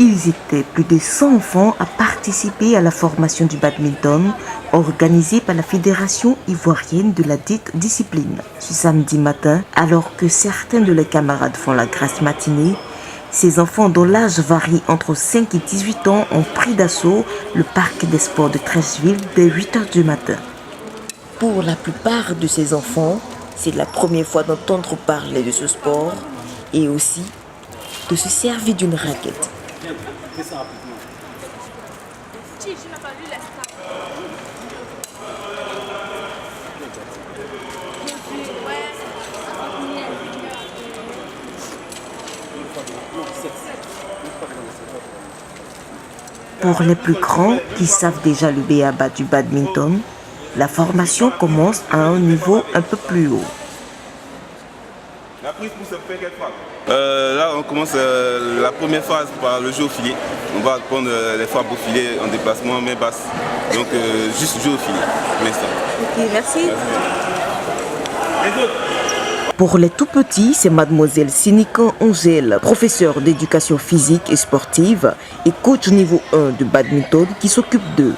Ils étaient plus de 100 enfants à participer à la formation du badminton organisée par la Fédération ivoirienne de la dite discipline. Ce samedi matin, alors que certains de leurs camarades font la grasse matinée, ces enfants dont l'âge varie entre 5 et 18 ans ont pris d'assaut le parc des sports de Treichville dès 8 h du matin. Pour la plupart de ces enfants, c'est la première fois d'entendre parler de ce sport et aussi de se servir d'une raquette. Pour les plus grands qui savent déjà le b.a.-ba du badminton, la formation commence à un niveau un peu plus haut. La prise pour se faire quelle phase Là, on commence la première phase par le jeu au filet. On va prendre les frappes au filet en déplacement, main basse. Donc, juste jeu au filet. Ok, merci. Les autres. Pour les tout petits, c'est mademoiselle Sinikan Angèle, professeure d'éducation physique et sportive et coach niveau 1 de badminton qui s'occupe d'eux.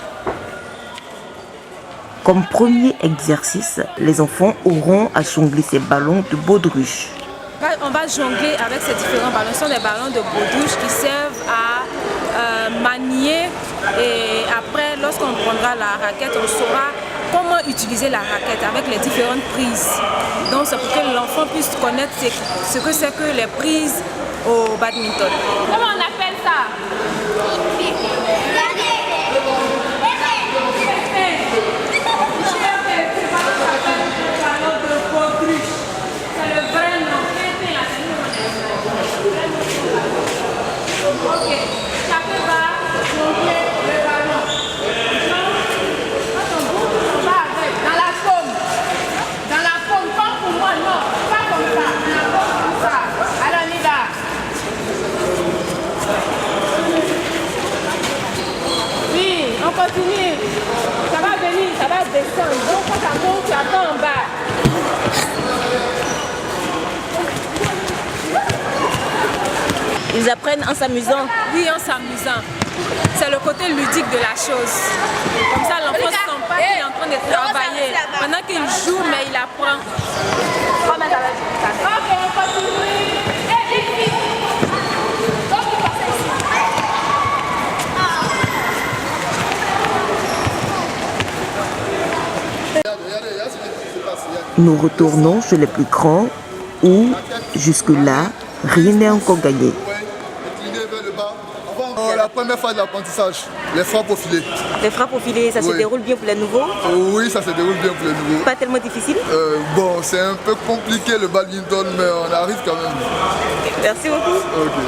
Comme premier exercice, les enfants auront à jongler ces ballons de baudruche. On va jongler avec ces différents ballons. Ce sont des ballons de baudruche qui servent à manier et après, lorsqu'on prendra la raquette, on saura comment utiliser la raquette avec les différentes prises. Donc c'est pour que l'enfant puisse connaître ce que c'est que les prises au badminton. Comment on appelle ça? Continue, ça va venir, ça va descendre. Donc quand ça monte, tu attends en bas. Ils apprennent en s'amusant? Oui, en s'amusant. C'est le côté ludique de la chose. Comme ça, l'enfant ne sent pas qu'il est en train de travailler. Pendant qu'il joue, mais il apprend. Ok, on continue. Nous retournons chez les plus grands où, jusque-là, rien n'est encore gagné. La première phase de l'apprentissage, les frappes au filet. Les frappes au filet, ça se déroule bien pour les nouveaux? Oui, ça se déroule bien pour les nouveaux. Pas tellement difficile? Bon, c'est un peu compliqué le badminton, mais on arrive quand même. Merci beaucoup. Okay.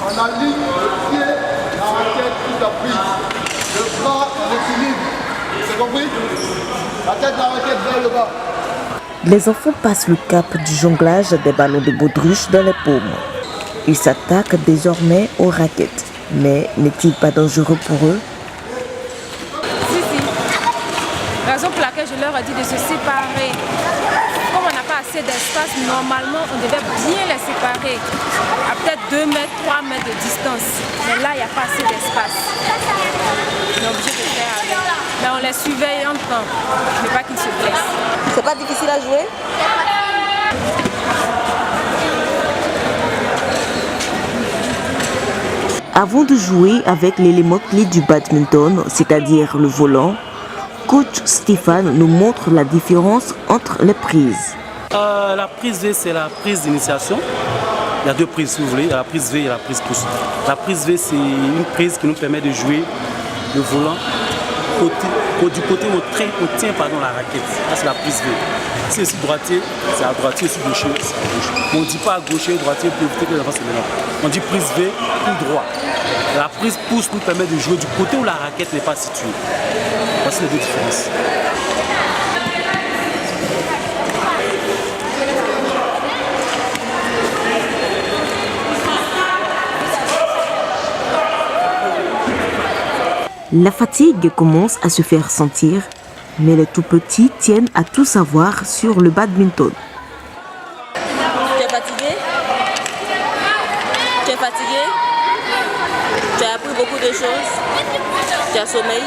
On aligne le pied, la raquette, toute la prise. Le bras en équilibre. C'est compris? La tête de la raquette vers le bas. Les enfants passent le cap du jonglage des ballons de baudruche dans les paumes. Ils s'attaquent désormais aux raquettes. Mais n'est-il pas dangereux pour eux? Si. Raison pour laquelle je leur ai dit de se séparer. Comme on n'a pas assez d'espace, normalement on devait bien les séparer. À peut-être 2 mètres, 3 mètres de distance. Mais là, il n'y a pas assez d'espace. On est obligé de faire avec. Mais on les surveille en temps, mais pas qu'ils se blessent. C'est pas difficile à jouer? Avant de jouer avec l'élément clé du badminton, c'est-à-dire le volant, coach Stéphane nous montre la différence entre les prises. La prise V, c'est la prise d'initiation. Il y a 2 prises si vous voulez, il y a la prise V et la prise pouce. La prise V, c'est une prise qui nous permet de jouer le volant du côté où on tient la raquette. Là, c'est la prise V. Si c'est droitier, c'est à droitier, si gaucher, c'est à gauche. Mais on ne dit pas à gaucher ou droitier pour éviter que les enfants se mélangent. On dit prise V ou droit. La prise pouce nous permet de jouer du côté où la raquette n'est pas située. Voici les 2 différences. La fatigue commence à se faire sentir, mais les tout petits tiennent à tout savoir sur le badminton. Tu es fatigué? beaucoup de choses. Tu as sommeil.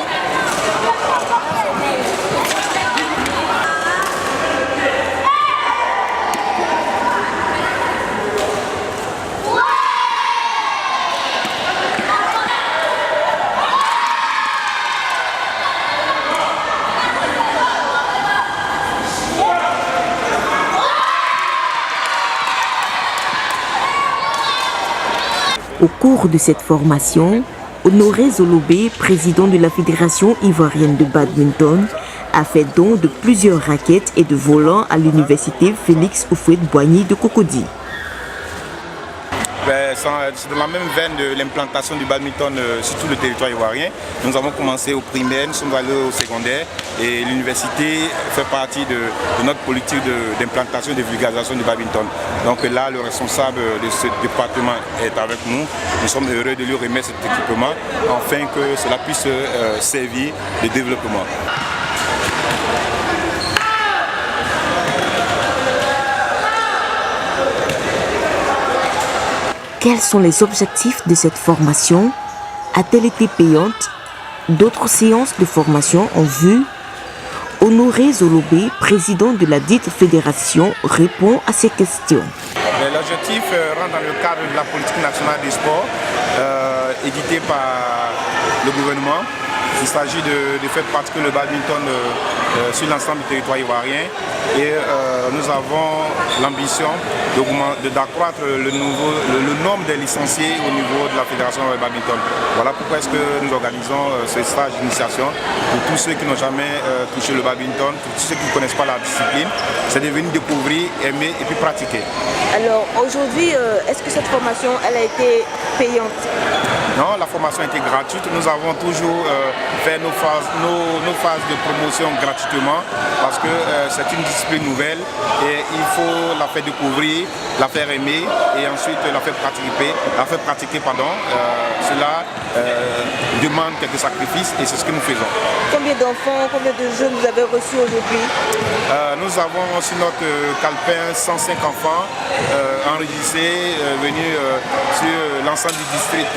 Au cours de cette formation, Honoré Zolobé, président de la Fédération ivoirienne de badminton, a fait don de plusieurs raquettes et de volants à l'université Félix Houphouët-Boigny de Cocody. C'est dans la même veine de l'implantation du badminton sur tout le territoire ivoirien. Nous avons commencé au primaire, nous sommes allés au secondaire et l'université fait partie de notre politique d'implantation et de vulgarisation du badminton. Donc là, le responsable de ce département est avec nous. Nous sommes heureux de lui remettre cet équipement afin que cela puisse servir de développement. Quels sont les objectifs de cette formation? A-t-elle été payante? D'autres séances de formation en vue? Honoré Zolobé, président de la dite fédération, répond à ces questions. L'objectif rentre dans le cadre de la politique nationale des sports éditée par le gouvernement. Il s'agit de faire pratiquer le badminton sur l'ensemble du territoire ivoirien et nous avons l'ambition d'accroître le nombre de licenciés au niveau de la fédération de badminton. Voilà pourquoi est-ce que nous organisons ce stage d'initiation pour tous ceux qui n'ont jamais touché le badminton, pour tous ceux qui ne connaissent pas la discipline. C'est de venir découvrir, aimer et puis pratiquer. Alors aujourd'hui, est-ce que cette formation elle a été payante? Non, la formation a été gratuite. Nous avons toujours fait nos phases de promotion gratuitement parce que c'est une discipline nouvelle et il faut la faire découvrir, la faire aimer et ensuite la faire pratiquer. Cela demande quelques sacrifices et c'est ce que nous faisons. Combien d'enfants, combien de jeunes vous avez reçus aujourd'hui? Nous avons sur notre calepin 105 enfants enregistrés, venus sur l'ensemble du district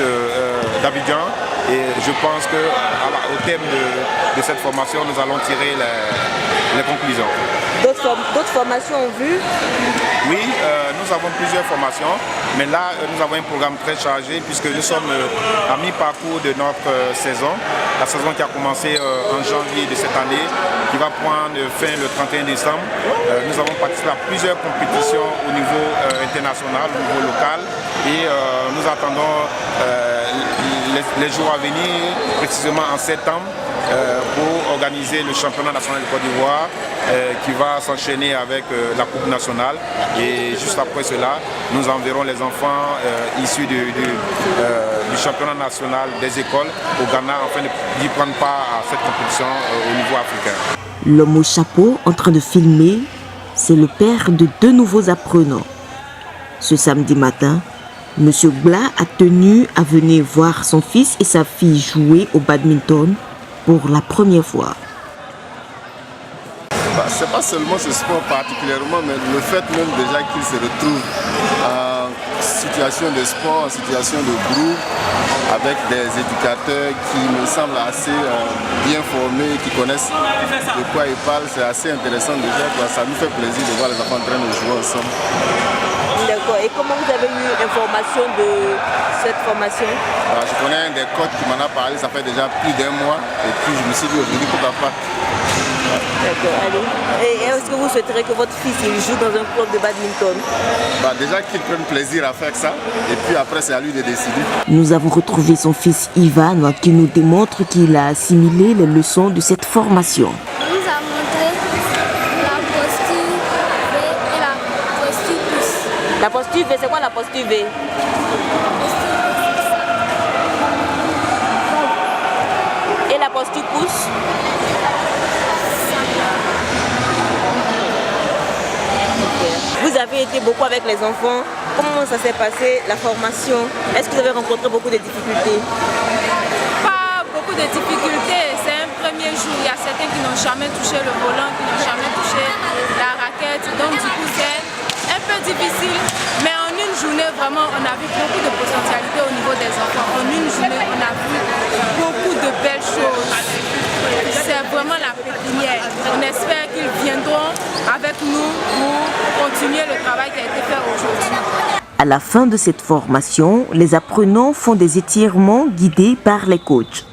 d'Abidjan et je pense qu'au terme de cette formation, nous allons tirer les conclusions. D'autres formations en vue? Oui, nous avons plusieurs formations, mais là nous avons un programme très chargé puisque nous sommes à mi-parcours de notre saison, la saison qui a commencé en janvier de cette année, qui va prendre fin le 31 décembre. Nous avons participé à plusieurs compétitions au niveau international, au niveau local et nous attendons les jours à venir, précisément en septembre, pour organiser le championnat national de Côte d'Ivoire qui va s'enchaîner avec la Coupe nationale et juste après cela, nous enverrons les enfants issus du championnat national des écoles au Ghana afin d'y prendre part à cette compétition au niveau africain. L'homme au chapeau en train de filmer, c'est le père de 2 nouveaux apprenants. Ce samedi matin, M. Bla a tenu à venir voir son fils et sa fille jouer au badminton pour la première fois. Ce n'est pas seulement ce sport particulièrement, mais le fait même déjà qu'ils se retrouvent en situation de sport, en situation de groupe, avec des éducateurs qui me semblent assez bien formés, qui connaissent de quoi ils parlent, c'est assez intéressant déjà. Ça nous fait plaisir de voir les enfants en train de jouer ensemble. D'accord. Et comment vous avez eu information de cette formation? Je connais un des coachs qui m'en a parlé, ça fait déjà plus d'1 mois. Et puis je me suis dit aujourd'hui pourquoi pas. D'accord, allez. Et est-ce que vous souhaiterez que votre fils il joue dans un club de badminton? Déjà qu'il prenne plaisir à faire ça. Et puis après c'est à lui de décider. Nous avons retrouvé son fils Ivan qui nous démontre qu'il a assimilé les leçons de cette formation. Il nous a montré la posture V et la posture pouce. La posture V, c'est quoi la posture V? Et la posture pouce? Vous avez été beaucoup avec les enfants. Comment ça s'est passé, la formation? Est-ce que vous avez rencontré beaucoup de difficultés? Pas beaucoup de difficultés. C'est un premier jour. Il y a certains qui n'ont jamais touché le volant, qui n'ont jamais touché la raquette. Donc du coup, c'est un peu difficile. Mais en une journée, vraiment, on a vu beaucoup de potentialité au niveau des enfants. En une journée, on a vu de belles choses. C'est vraiment la pépinière. On espère qu'ils viendront avec nous pour continuer le travail qui a été fait aujourd'hui. À la fin de cette formation, les apprenants font des étirements guidés par les coachs.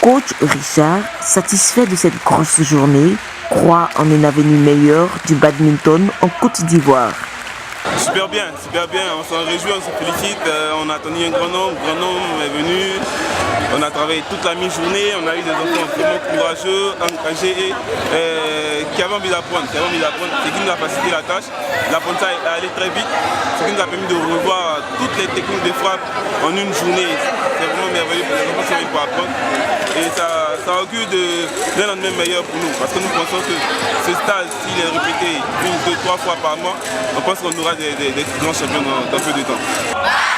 Coach Richard, satisfait de cette grosse journée, croit en une avenir meilleure du badminton en Côte d'Ivoire. Super bien, on s'en réjouit, on se félicite, on a attendu un grand nombre est venu, on a travaillé toute la mi-journée, on a eu des enfants vraiment courageux, engagés, qui avaient envie d'apprendre, ce qui nous a facilité la tâche. L'apprentissage est allé très vite, ce qui nous a permis de revoir toutes les techniques de frappe en une journée. C'est vraiment merveilleux pour les enfants qui viennent pour apprendre. Et ça augure d'un lendemain meilleur pour nous, parce que nous pensons que ce stage, s'il est répété 1, 2, 3 fois par mois, on pense qu'on aura des grands champions dans peu de temps.